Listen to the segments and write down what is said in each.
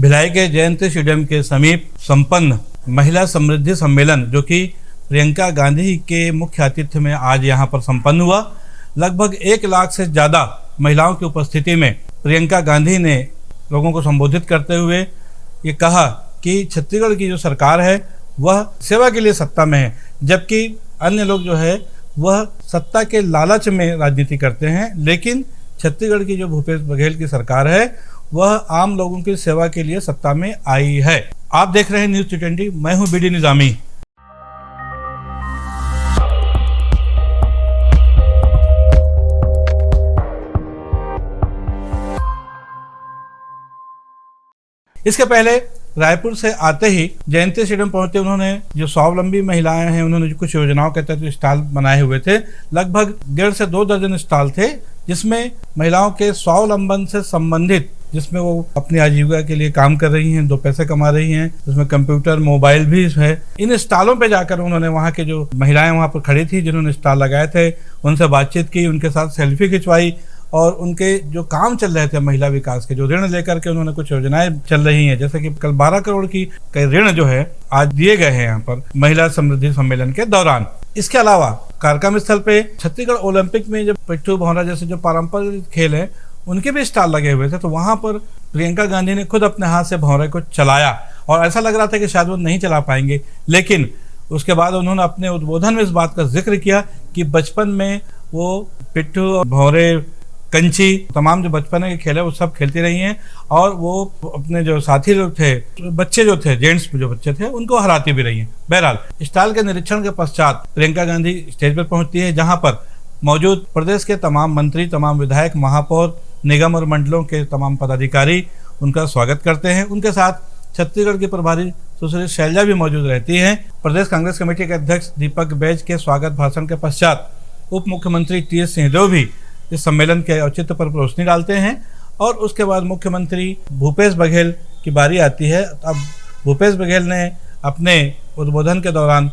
भिलाई के जयंती स्टेडियम के समीप संपन्न महिला समृद्धि सम्मेलन, जो कि प्रियंका गांधी के मुख्य आतिथ्य में आज यहां पर संपन्न हुआ। लगभग 1 लाख से ज़्यादा महिलाओं की उपस्थिति में प्रियंका गांधी ने लोगों को संबोधित करते हुए ये कहा कि छत्तीसगढ़ की जो सरकार है वह सेवा के लिए सत्ता में है, जबकि अन्य लोग जो है वह सत्ता के लालच में राजनीति करते हैं। लेकिन छत्तीसगढ़ की जो भूपेश बघेल की सरकार है वह आम लोगों की सेवा के लिए सत्ता में आई है। आप देख रहे हैं न्यूज़ 220, मैं हूं बीडी निजामी। इसके पहले रायपुर से आते ही जयंती स्टेडियम पहुंचते उन्होंने जो स्वावलंबी महिलाएं हैं उन्होंने जो कुछ योजनाओं के तहत स्टॉल बनाए हुए थे। लगभग 1.5 से 2 दर्जन स्टॉल थे, जिसमें महिलाओं के स्वावलंबन से संबंधित, जिसमें वो अपनी आजीविका के लिए काम कर रही हैं, 2 पैसे कमा रही हैं, उसमें कंप्यूटर मोबाइल भी है। इन स्टॉलों पे जाकर उन्होंने वहाँ के जो महिलाएं वहाँ पर खड़ी थी जिन्होंने स्टॉल लगाए थे उनसे बातचीत की, उनके साथ सेल्फी खिंचवाई और उनके जो काम चल रहे थे महिला विकास के, जो ऋण लेकर के उन्होंने कुछ योजनाएं चल रही हैं, जैसे कि कल 12 करोड़ की ऋण जो है आज दिए गए हैं यहाँ पर महिला समृद्धि सम्मेलन के दौरान। इसके अलावा कार्यक्रम स्थल पे छत्तीसगढ़ ओलंपिक में जो पिट्ठू भौरा जैसे जो पारंपरिक खेल है उनके भी स्टॉल लगे हुए थे, तो वहां पर प्रियंका गांधी ने खुद अपने हाथ से भौरे को चलाया और ऐसा लग रहा था कि शायद वो नहीं चला पाएंगे। लेकिन उसके बाद उन्होंने अपने उद्बोधन में इस बात का जिक्र किया कि बचपन में वो पिट्ठू भौरे कंची तमाम जो बचपन के खेल है वो सब खेलती रही हैं और वो अपने जो साथी लोग थे, बच्चे जो थे, जेंट्स जो बच्चे थे, उनको हराती भी रही हैं। बहरहाल स्टॉल के निरीक्षण के पश्चात प्रियंका गांधी स्टेज पर पहुंचती है, जहां पर मौजूद प्रदेश के तमाम मंत्री, तमाम विधायक, महापौर, निगम और मंडलों के तमाम पदाधिकारी उनका स्वागत करते हैं। उनके साथ छत्तीसगढ़ की प्रभारी सुश्री शैलजा भी मौजूद रहती हैं। प्रदेश कांग्रेस कमेटी के अध्यक्ष दीपक बैज के स्वागत भाषण के पश्चात उप मुख्यमंत्री टी.एस. सिंहदेव भी इस सम्मेलन के औचित्य पर रोशनी डालते हैं और उसके बाद मुख्यमंत्री भूपेश बघेल की बारी आती है। अब भूपेश बघेल ने अपने उद्बोधन के दौरान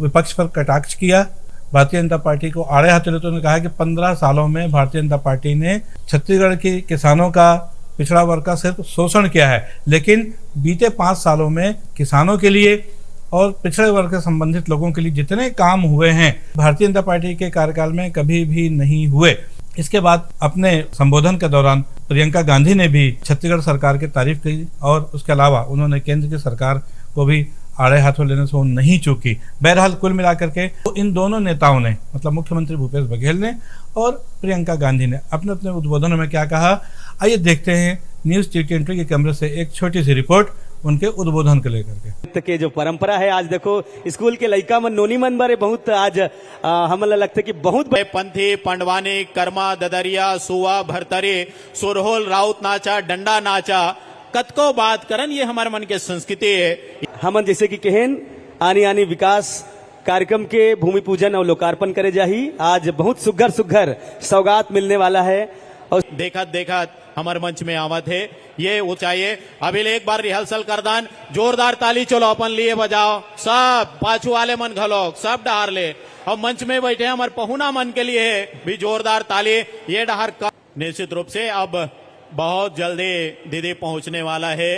विपक्ष पर कटाक्ष किया, भारतीय जनता पार्टी को आड़े हाथों लेते हुए कहा कि 15 सालों में भारतीय जनता पार्टी ने छत्तीसगढ़ के किसानों का, पिछड़ा वर्ग का सिर्फ शोषण किया है, लेकिन बीते 5 सालों में किसानों के लिए और पिछड़े वर्ग से संबंधित लोगों के लिए जितने काम हुए हैं भारतीय जनता पार्टी के कार्यकाल में कभी भी नहीं हुए। इसके बाद अपने संबोधन के दौरान प्रियंका गांधी ने भी छत्तीसगढ़ सरकार की तारीफ की और उसके अलावा उन्होंने केंद्र की सरकार को भी आड़े हाथों लेने से वो नहीं चूकी। बहरहाल कुल मिलाकर के इन दोनों नेताओं ने, मतलब मुख्यमंत्री भूपेश बघेल ने और प्रियंका गांधी ने अपने अपने उद्बोधनों में क्या कहा, आइए देखते हैं न्यूज़ 220 के कैमरे से एक छोटी सी रिपोर्ट उनके उद्बोधन को लेकर के जो परंपरा है। आज देखो स्कूल के लड़का मन, नोनी मन बारे बहुत आज हमला लगता कि बहुत पंथी, पंडवानी, कर्मा, ददरिया, सुवा, भरतरी, सुरहोल, राउत नाचा, डंडा नाचा, कतको बात करन, ये हमारे मन के संस्कृति है। हमन जैसे कि केहन आनी विकास कार्यक्रम के भूमि पूजन और लोकार्पण करे जाही। आज बहुत सुघर सौगात मिलने वाला है और देखत हमारे मंच में आवत है ये ऊंचाइए। अभी एक बार रिहर्सल कर दान, जोरदार ताली चलो अपन लिए बजाओ, सब पाछू वाले मन घलोक सब डहार ले और मंच में बैठे हमारे पहुना मन के लिए भी जोरदार ताली। ये डहार का निश्चित रूप से अब बहुत जल्दी दीदी पहुंचने वाला है,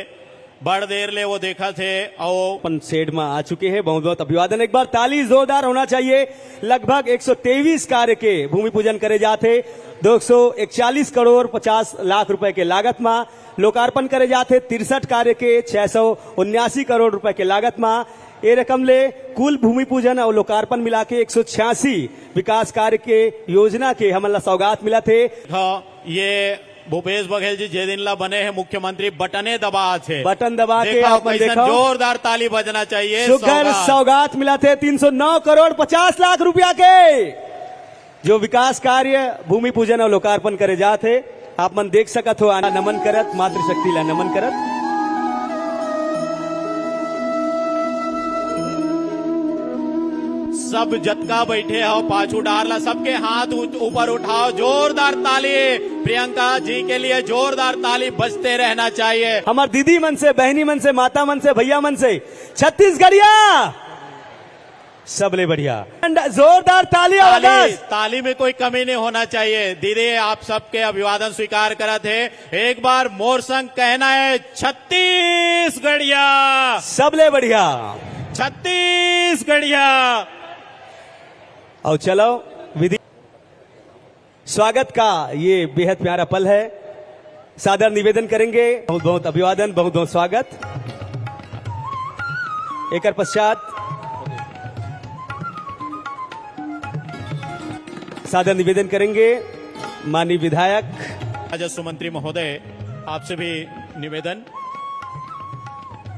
बड़ देर ले वो देखा थे और अपन सेड में आ चुके हैं। बहुत बहुत अभिवादन, एक बार ताली जोरदार होना चाहिए। लगभग 123 कार्य के भूमि पूजन करे जाते, 241 करोड़ 50 लाख रुपए के लागत में लोकार्पण करे जाते, 63 कार्य के 679 करोड़ रुपए के लागत में। ये रकम ले कुल भूमि पूजन और लोकार्पण मिला के 186 विकास कार्य के योजना के हमला सौगात मिला थे। ये भूपेश बघेल जी जे दिन ला बने हैं मुख्यमंत्री, बटने दबा थे, बटन दबा के देखो जोरदार ताली बजना चाहिए। सौगात मिला थे 309 करोड़ 50 लाख रुपया के जो विकास कार्य भूमि पूजन और लोकार्पण करे जाते। आप मन देख सकत हो, नमन करत, मातृशक्ति ला नमन करत। सब जतका बैठे हो पाछू डारला, सबके हाथ ऊपर उठाओ, जोरदार ताली प्रियंका जी के लिए, जोरदार ताली बजते रहना चाहिए। हमार दीदी मन से, बहनी मन से, माता मन से, भैया मन से, छत्तीसगढ़िया सबले बढ़िया जोरदार ताली ताली आवाज। ताली में कोई कमी नहीं होना चाहिए। दीदी आप सबके अभिवादन स्वीकार करत है। एक बार मोर संग कहना है छत्तीसगढ़िया, सबले बढ़िया। छत्तीसगढ़िया। और चलो विधि स्वागत का ये बेहद प्यारा पल है। सादर निवेदन करेंगे। बहुत बहुत अभिवादन, बहुत बहुत स्वागत। एक पश्चात सादर निवेदन करेंगे माननीय विधायक राजस्व मंत्री महोदय, आपसे भी निवेदन।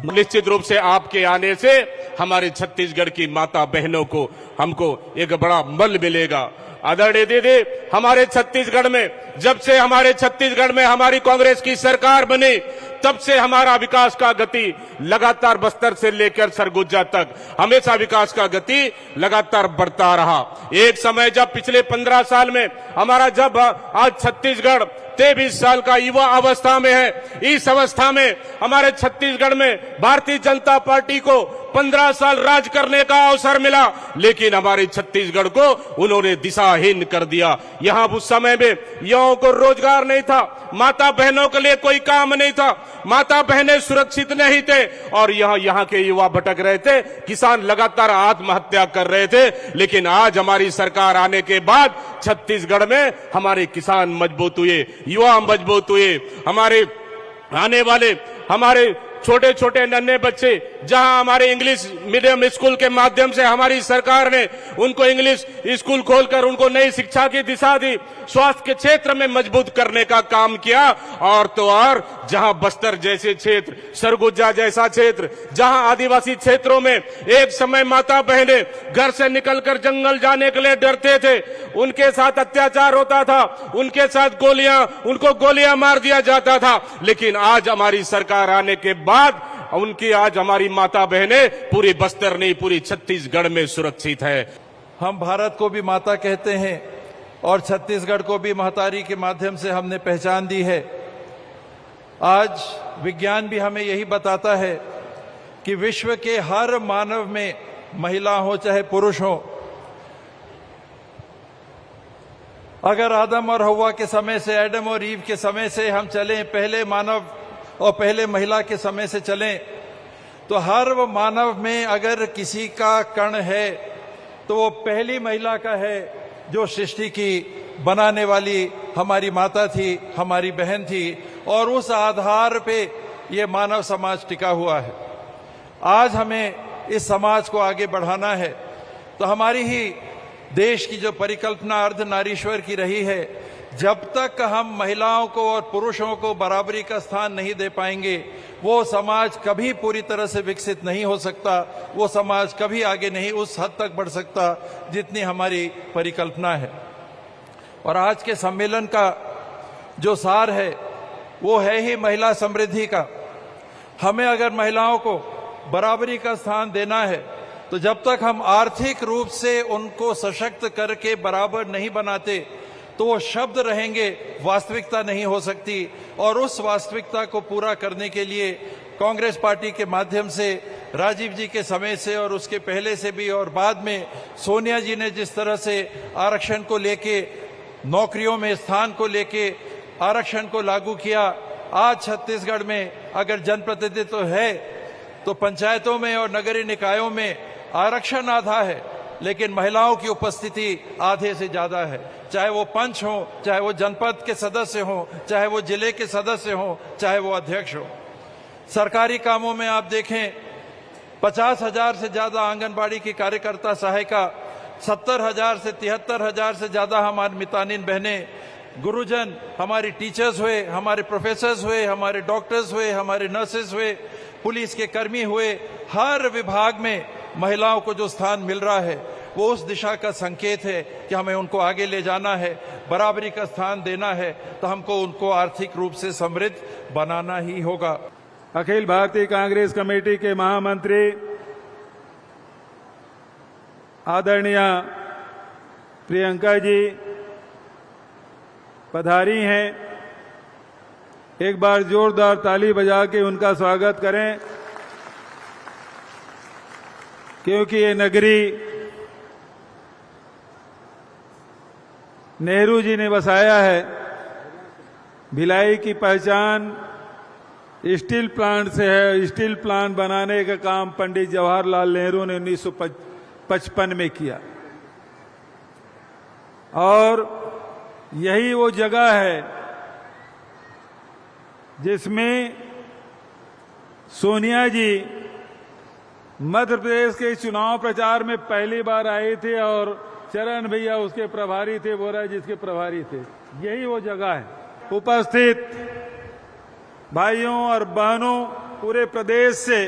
निश्चित रूप से आपके आने से हमारे छत्तीसगढ़ की माता बहनों को हमको एक बड़ा बल मिलेगा। आदरणीय दीदी, हमारे छत्तीसगढ़ में जब से हमारी कांग्रेस की सरकार बनी तब से हमारा विकास का गति लगातार बस्तर से लेकर सरगुजा तक हमेशा विकास का गति लगातार बढ़ता रहा। एक समय जब पिछले 15 साल में हमारा जब आज छत्तीसगढ़ 23 साल का युवा अवस्था में है, इस अवस्था में हमारे छत्तीसगढ़ में भारतीय जनता पार्टी को 15 साल राज करने का अवसर मिला, लेकिन हमारे छत्तीसगढ़ को उन्होंने दिशाहीन कर दिया। यहाँ उस समय में युवाओं को रोजगार नहीं था, माता बहनों के लिए कोई काम नहीं था, माता बहनें सुरक्षित नहीं थे और यहाँ के युवा भटक रहे थे, किसान लगातार आत्महत्या कर रहे थे। लेकिन आज हमारी सरकार आने के बाद छत्तीसगढ़ में हमारे किसान मजबूत हुए, युवा मजबूत हुए, हमारे आने वाले हमारे छोटे छोटे नन्हे बच्चे जहां हमारे इंग्लिश मीडियम स्कूल के माध्यम से हमारी सरकार ने उनको इंग्लिश स्कूल खोलकर उनको नई शिक्षा की दिशा दी, स्वास्थ्य के क्षेत्र में मजबूत करने का काम किया। और तो और जहां बस्तर जैसे क्षेत्र, सरगुजा जैसा क्षेत्र, जहां आदिवासी क्षेत्रों में एक समय माता बहनें घर से निकलकर जंगल जाने के लिए डरते थे, उनके साथ अत्याचार होता था, उनके साथ उनको गोलियां मार दिया जाता था। लेकिन आज हमारी सरकार आने के बाद उनकी आज हमारी माता बहनें पूरी बस्तर नहीं पूरी छत्तीसगढ़ में सुरक्षित है। हम भारत को भी माता कहते हैं और छत्तीसगढ़ को भी महतारी के माध्यम से हमने पहचान दी है। आज विज्ञान भी हमें यही बताता है कि विश्व के हर मानव में, महिला हो चाहे पुरुष हो, अगर आदम और हव्वा के समय से, एडम और ईव के समय से हम चलें, पहले मानव और पहले महिला के समय से चलें, तो हर वो मानव में अगर किसी का कण है तो वो पहली महिला का है जो सृष्टि की बनाने वाली हमारी माता थी, हमारी बहन थी, और उस आधार पे ये मानव समाज टिका हुआ है। आज हमें इस समाज को आगे बढ़ाना है तो हमारी ही देश की जो परिकल्पना अर्धनारीश्वर की रही है, जब तक हम महिलाओं को और पुरुषों को बराबरी का स्थान नहीं दे पाएंगे, वो समाज कभी पूरी तरह से विकसित नहीं हो सकता, वो समाज कभी आगे नहीं उस हद तक बढ़ सकता जितनी हमारी परिकल्पना है। और आज के सम्मेलन का जो सार है वो है ही महिला समृद्धि का। हमें अगर महिलाओं को बराबरी का स्थान देना है तो जब तक हम आर्थिक रूप से उनको सशक्त करके बराबर नहीं बनाते तो वो शब्द रहेंगे, वास्तविकता नहीं हो सकती। और उस वास्तविकता को पूरा करने के लिए कांग्रेस पार्टी के माध्यम से राजीव जी के समय से और उसके पहले से भी और बाद में सोनिया जी ने जिस तरह से आरक्षण को लेके, नौकरियों में स्थान को लेके आरक्षण को लागू किया, आज छत्तीसगढ़ में अगर जनप्रतिनिधित्व है तो पंचायतों में और नगरीय निकायों में आरक्षण आधा है, लेकिन महिलाओं की उपस्थिति आधे से ज्यादा है। चाहे वो पंच हो, चाहे वो जनपद के सदस्य हो, चाहे वो जिले के सदस्य हो, चाहे वो अध्यक्ष हो। सरकारी कामों में आप देखें 50,000 से ज्यादा आंगनबाड़ी की कार्यकर्ता सहायिका, 70,000 से 73,000 से ज्यादा हमारी मितानिन बहनें, गुरुजन, हमारी टीचर्स हुए, हमारे प्रोफेसर्स हुए, हमारे डॉक्टर्स हुए, हमारे नर्सेस हुए, पुलिस के कर्मी हुए, हर विभाग में महिलाओं को जो स्थान मिल रहा है वो उस दिशा का संकेत है कि हमें उनको आगे ले जाना है, बराबरी का स्थान देना है, तो हमको उनको आर्थिक रूप से समृद्ध बनाना ही होगा। अखिल भारतीय कांग्रेस कमेटी के महामंत्री आदरणीय प्रियंका जी पधारी हैं। एक बार जोरदार ताली बजा के उनका स्वागत करें, क्योंकि ये नगरी नेहरू जी ने बसाया है। भिलाई की पहचान स्टील प्लांट से है। स्टील प्लांट बनाने का काम पंडित जवाहरलाल नेहरू ने 1955 में किया और यही वो जगह है जिसमें सोनिया जी मध्य प्रदेश के चुनाव प्रचार में पहली बार आए थे और चरण भैया उसके प्रभारी थे, बोरा जिसके प्रभारी थे। यही वो जगह है। उपस्थित भाइयों और बहनों, पूरे प्रदेश से,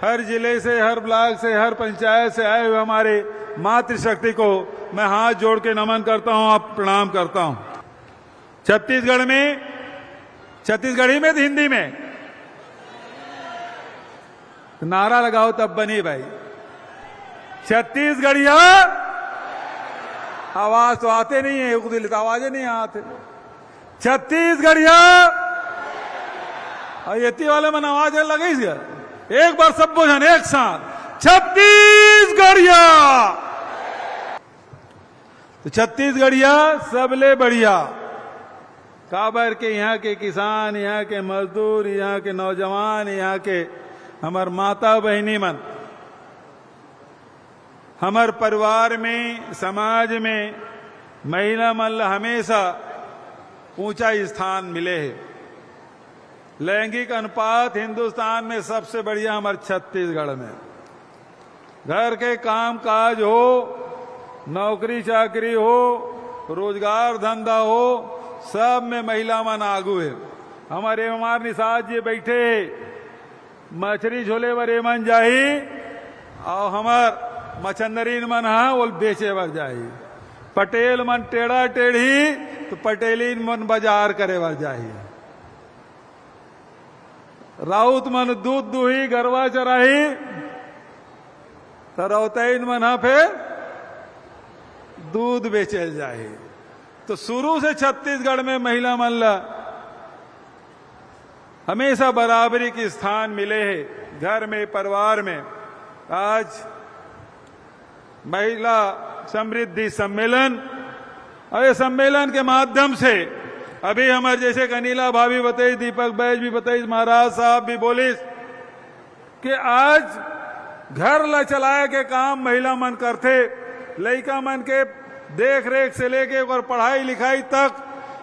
हर जिले से, हर ब्लॉक से, हर पंचायत से आए हुए हमारे मातृशक्ति को मैं हाथ जोड़ के नमन करता हूं, आप प्रणाम करता हूं। छत्तीसगढ़ी में तो हिंदी में नारा लगाओ तब बनी भाई। छत्तीसगढ़िया आवाज तो आते नहीं है, उदिलित आवाजें नहीं आते। छत्तीसगढ़िया यति वाले मन आवाज लगे एक बार सब बोझन एक साथ, छत्तीसगढ़िया। तो छत्तीसगढ़िया सबले बढ़िया। काबर के यहाँ के किसान, यहाँ के मजदूर, यहाँ के नौजवान, यहाँ के हमार माता बहनी मन, हमार परिवार में, समाज में महिला मन हमेशा ऊंचा स्थान मिले है। लैंगिक अनुपात हिंदुस्तान में सबसे बढ़िया हमारे छत्तीसगढ़ में। घर के काम काज हो, नौकरी चाकरी हो, रोजगार धंधा हो, सब में महिला मन आगू है। हमारे निषाद जी बैठे मछली झोले बर मन जाही और हमार मछंदरीन मन हा वो बेचे बर जाही। पटेल मन टेढ़ा टेढ़ी तो पटेलीन मन बाजार करे बर जाही। राउत मन दूध दुही गरवा चराही तो रौतैन मन हा फिर दूध बेचल जाही। तो शुरू से छत्तीसगढ़ में महिला मन ला हमेशा बराबरी के स्थान मिले हैं, घर में, परिवार में। आज महिला समृद्धि सम्मेलन और इस सम्मेलन के माध्यम से अभी हमारे जैसे कनीला भाभी बताई, दीपक बैज भी बताई, महाराज साहब भी बोले कि आज घर ला चलाए के काम महिला मन करते। लड़का मन के देख रेख से लेके और पढ़ाई लिखाई तक,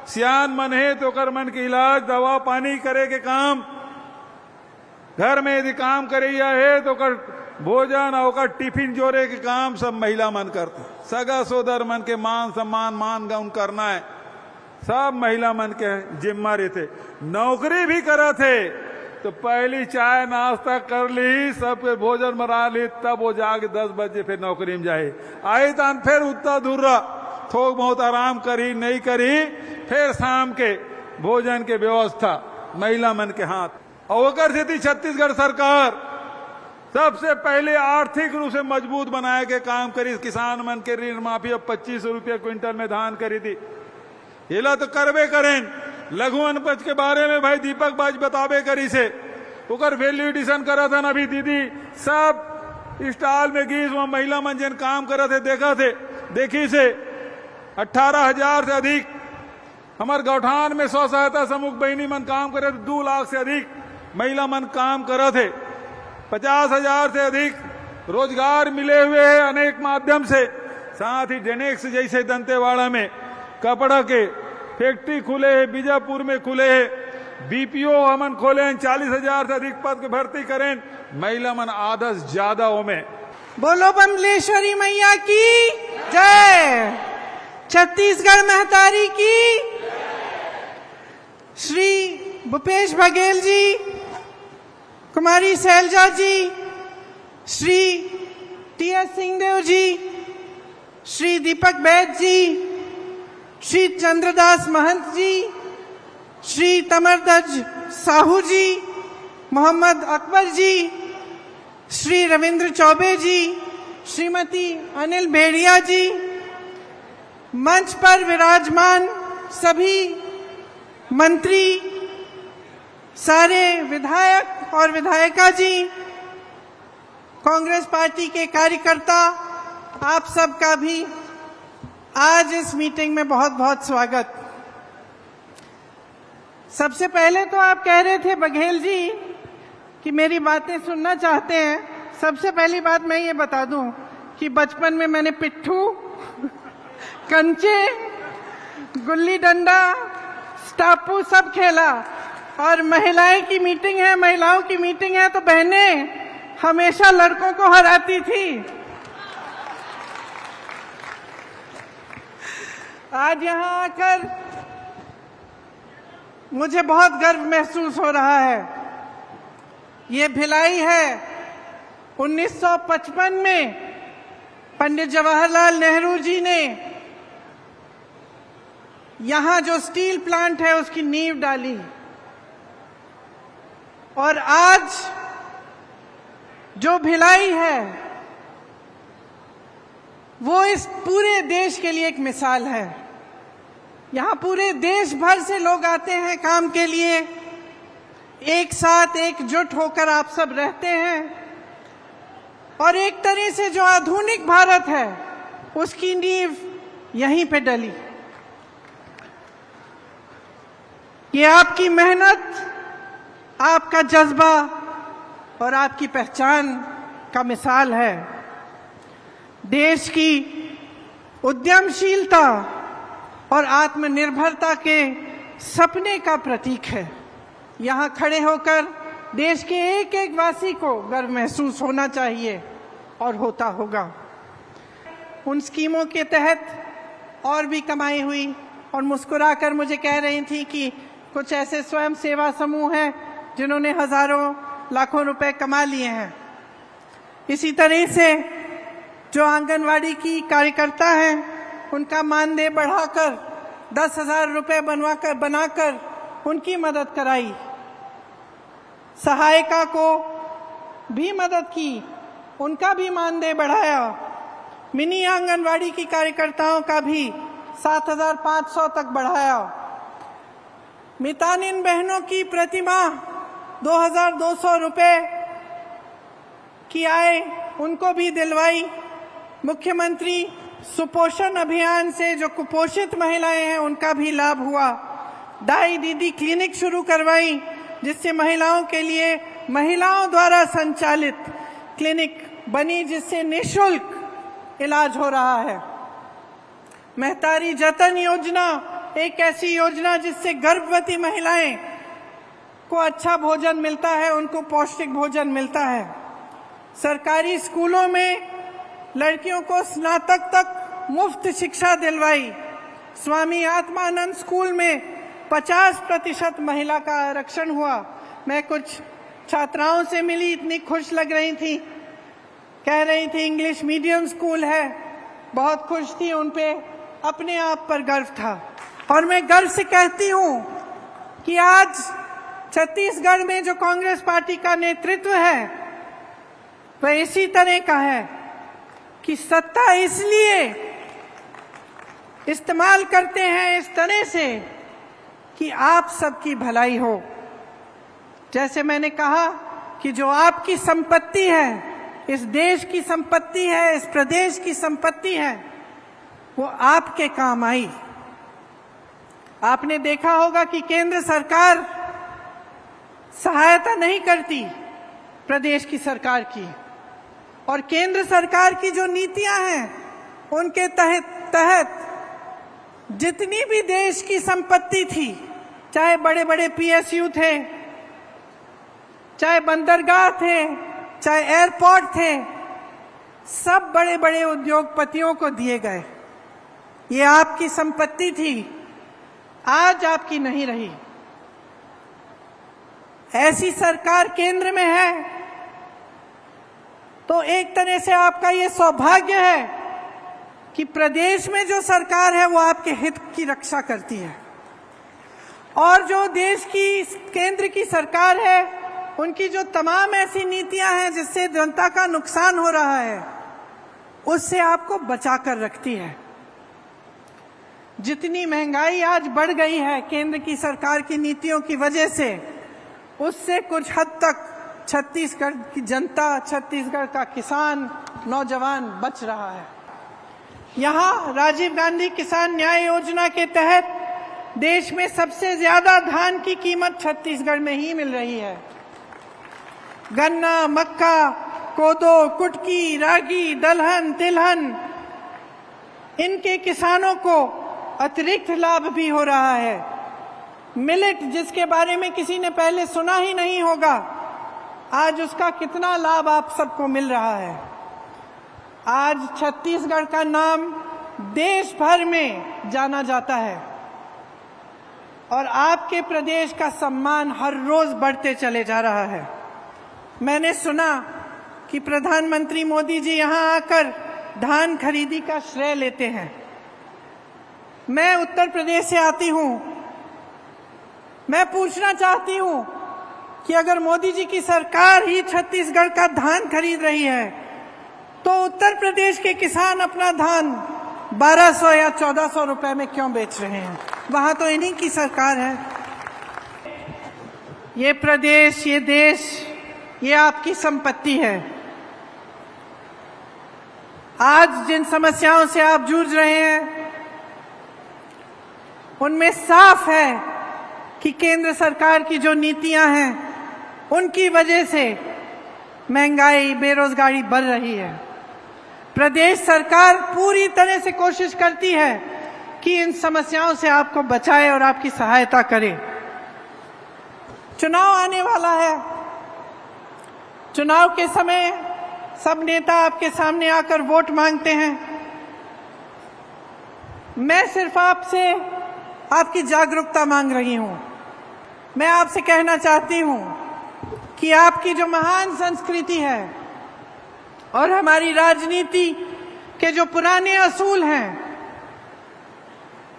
सियान मन है तो कर मन के इलाज दवा पानी करे के काम, घर में यदि काम करिया है तो कर भोजन और टिफिन जोड़े के काम सब महिला मन करते। सगा सोदर मन के मान सम्मान मान गाउन करना है, सब महिला मन के जिम्मा रहते। नौकरी भी करा थे तो पहली चाय नाश्ता कर ली, सबके भोजन बना ली, तब वो जाके 10 बजे फिर नौकरी में जाए। आई तान फिर उतना दूर थोक बहुत आराम करी नहीं करी, फिर शाम के भोजन के व्यवस्था महिला मन के हाथ। और थी छत्तीसगढ़ सरकार सबसे पहले आर्थिक रूप से मजबूत बनाए के काम करी। किसान मन के ऋण माफी अब 25 रुपये क्विंटल में धान करी थी। हिला तो करबे करें। लघु अनपज के बारे में भाई दीपक बाज बताबे करी से ओकर वैल्यू एडिशन करा था। अभी दीदी सब स्टॉल में गीस वहां महिला मन जन काम करा थे, देखा थे, देखी से 18,000 से अधिक हमारे गौठान में स्व सहायता समूह बहनी मन काम करे थे। 2 लाख से अधिक महिला मन काम करा थे। 50,000 से अधिक रोजगार मिले हुए हैं अनेक माध्यम से। साथ ही डेनेक्स जैसे दंतेवाड़ा में कपड़ा के फैक्ट्री खुले हैं, बीजापुर में खुले हैं, बीपीओ हमन खोले हैं। 40,000 से अधिक पद के भर्ती करें, महिला मन आधा से ज्यादा हो में। बोलो बमलेश्वरी मैया की जय, छत्तीसगढ़ महतारी की। श्री भूपेश बघेल जी, कुमारी शैलजा जी, श्री टी.एस. सिंहदेव जी, श्री दीपक बैद जी, श्री चंद्रदास महंत जी, श्री तमरदज साहू जी, मोहम्मद अकबर जी, श्री रविंद्र चौबे जी, श्रीमती अनिल भेड़िया जी, मंच पर विराजमान सभी मंत्री, सारे विधायक और विधायिका जी, कांग्रेस पार्टी के कार्यकर्ता, आप सबका भी आज इस मीटिंग में बहुत बहुत स्वागत। सबसे पहले तो आप कह रहे थे बघेल जी कि मेरी बातें सुनना चाहते हैं। सबसे पहली बात मैं ये बता दूं कि बचपन में मैंने पिट्ठू, कंचे, गुल्ली डंडा, स्टापू सब खेला। और महिलाओं की मीटिंग है तो बहनें हमेशा लड़कों को हराती थी। आज यहां आकर मुझे बहुत गर्व महसूस हो रहा है। ये भिलाई है 1955 में पंडित जवाहरलाल नेहरू जी ने यहां जो स्टील प्लांट है उसकी नींव डाली, और आज जो भिलाई है वो इस पूरे देश के लिए एक मिसाल है। यहां पूरे देश भर से लोग आते हैं काम के लिए, एक साथ एकजुट होकर आप सब रहते हैं, और एक तरह से जो आधुनिक भारत है उसकी नींव यहीं पे डली। ये आपकी मेहनत, आपका जज्बा और आपकी पहचान का मिसाल है। देश की उद्यमशीलता और आत्मनिर्भरता के सपने का प्रतीक है। यहाँ खड़े होकर देश के एक एक वासी को गर्व महसूस होना चाहिए और होता होगा। उन स्कीमों के तहत और भी कमाई हुई, और मुस्कुराकर मुझे कह रही थी कि कुछ ऐसे स्वयं सेवा समूह हैं जिन्होंने हजारों लाखों रुपए कमा लिए हैं। इसी तरह से जो आंगनवाड़ी की कार्यकर्ता हैं उनका मानदेय बढ़ाकर 10,000 रुपए बनाकर उनकी मदद कराई। सहायिका को भी मदद की, उनका भी मानदेय बढ़ाया। मिनी आंगनवाड़ी की कार्यकर्ताओं का भी 7,500 तक बढ़ाया। मितानिन बहनों की प्रतिमाह 2,200 रुपए की आय उनको भी दिलवाई। मुख्यमंत्री सुपोषण अभियान से जो कुपोषित महिलाएं हैं उनका भी लाभ हुआ। दाई दीदी क्लिनिक शुरू करवाई, जिससे महिलाओं के लिए महिलाओं द्वारा संचालित क्लिनिक बनी, जिससे निःशुल्क इलाज हो रहा है। महतारी जतन योजना एक ऐसी योजना जिससे गर्भवती महिलाएं को अच्छा भोजन मिलता है, उनको पौष्टिक भोजन मिलता है। सरकारी स्कूलों में लड़कियों को स्नातक तक मुफ्त शिक्षा दिलवाई। स्वामी आत्मानंद स्कूल में 50% महिला का आरक्षण हुआ। मैं कुछ छात्राओं से मिली, इतनी खुश लग रही थी, कह रही थी इंग्लिश मीडियम स्कूल है, बहुत खुश थी, उन पे अपने आप पर गर्व था। और मैं गर्व से कहती हूं कि आज छत्तीसगढ़ में जो कांग्रेस पार्टी का नेतृत्व है वह इसी तरह का है कि सत्ता इसलिए इस्तेमाल करते हैं इस तरह से कि आप सबकी भलाई हो। जैसे मैंने कहा कि जो आपकी संपत्ति है, इस देश की संपत्ति है, इस प्रदेश की संपत्ति है, वो आपके काम आई। आपने देखा होगा कि केंद्र सरकार सहायता नहीं करती प्रदेश की सरकार की, और केंद्र सरकार की जो नीतियां हैं उनके तहत जितनी भी देश की संपत्ति थी, चाहे बड़े बड़े पीएसयू थे, चाहे बंदरगाह थे, चाहे एयरपोर्ट थे, सब बड़े बड़े उद्योगपतियों को दिए गए। ये आपकी संपत्ति थी, आज आपकी नहीं रही। ऐसी सरकार केंद्र में है तो एक तरह से आपका ये सौभाग्य है कि प्रदेश में जो सरकार है वो आपके हित की रक्षा करती है, और जो देश की केंद्र की सरकार है उनकी जो तमाम ऐसी नीतियां हैं जिससे जनता का नुकसान हो रहा है, उससे आपको बचा कर रखती है। जितनी महंगाई आज बढ़ गई है केंद्र की सरकार की नीतियों की वजह से, उससे कुछ हद तक छत्तीसगढ़ की जनता, छत्तीसगढ़ का किसान, नौजवान बच रहा है। यहाँ राजीव गांधी किसान न्याय योजना के तहत देश में सबसे ज्यादा धान की कीमत छत्तीसगढ़ में ही मिल रही है। गन्ना, मक्का, कोदो, कुटकी, रागी, दलहन, तिलहन, इनके किसानों को अतिरिक्त लाभ भी हो रहा है। मिलेट, जिसके बारे में किसी ने पहले सुना ही नहीं होगा, आज उसका कितना लाभ आप सबको मिल रहा है। आज छत्तीसगढ़ का नाम देश भर में जाना जाता है और आपके प्रदेश का सम्मान हर रोज बढ़ते चले जा रहा है। मैंने सुना कि प्रधानमंत्री मोदी जी यहां आकर धान खरीदी का श्रेय लेते हैं। मैं उत्तर प्रदेश से आती हूं। मैं पूछना चाहती हूं कि अगर मोदी जी की सरकार ही छत्तीसगढ़ का धान खरीद रही है तो उत्तर प्रदेश के किसान अपना धान 1200 या 1400 रुपए में क्यों बेच रहे हैं? वहां तो इन्हीं की सरकार है। ये प्रदेश, ये देश, ये आपकी संपत्ति है। आज जिन समस्याओं से आप जूझ रहे हैं उनमें साफ है कि केंद्र सरकार की जो नीतियां हैं उनकी वजह से महंगाई, बेरोजगारी बढ़ रही है। प्रदेश सरकार पूरी तरह से कोशिश करती है कि इन समस्याओं से आपको बचाए और आपकी सहायता करे। चुनाव आने वाला है। चुनाव के समय सब नेता आपके सामने आकर वोट मांगते हैं। मैं सिर्फ आपसे आपकी जागरूकता मांग रही हूं। मैं आपसे कहना चाहती हूं कि आपकी जो महान संस्कृति है और हमारी राजनीति के जो पुराने असूल हैं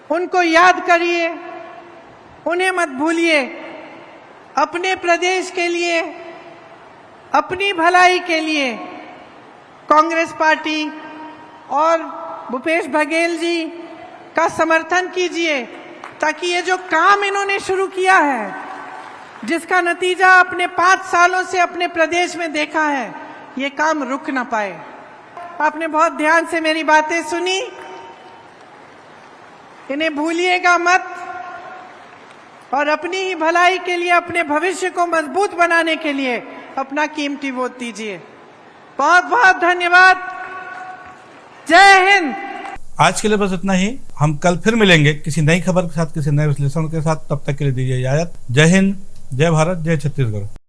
उनको याद करिए, उन्हें मत भूलिए। अपने प्रदेश के लिए, अपनी भलाई के लिए कांग्रेस पार्टी और भूपेश बघेल जी का समर्थन कीजिए ताकि ये जो काम इन्होंने शुरू किया है, जिसका नतीजा अपने 5 सालों से अपने प्रदेश में देखा है, ये काम रुक ना पाए। आपने बहुत ध्यान से मेरी बातें सुनी, इन्हें भूलिएगा मत और अपनी ही भलाई के लिए, अपने भविष्य को मजबूत बनाने के लिए अपना कीमती वोट दीजिए। बहुत बहुत धन्यवाद। जय हिंद। आज के लिए बस इतना ही। हम कल फिर मिलेंगे किसी नई खबर के साथ, किसी नए विश्लेषण के साथ। तब तक के लिए दीजिए इजाजत। जय हिंद, जय भारत, जय छत्तीसगढ़।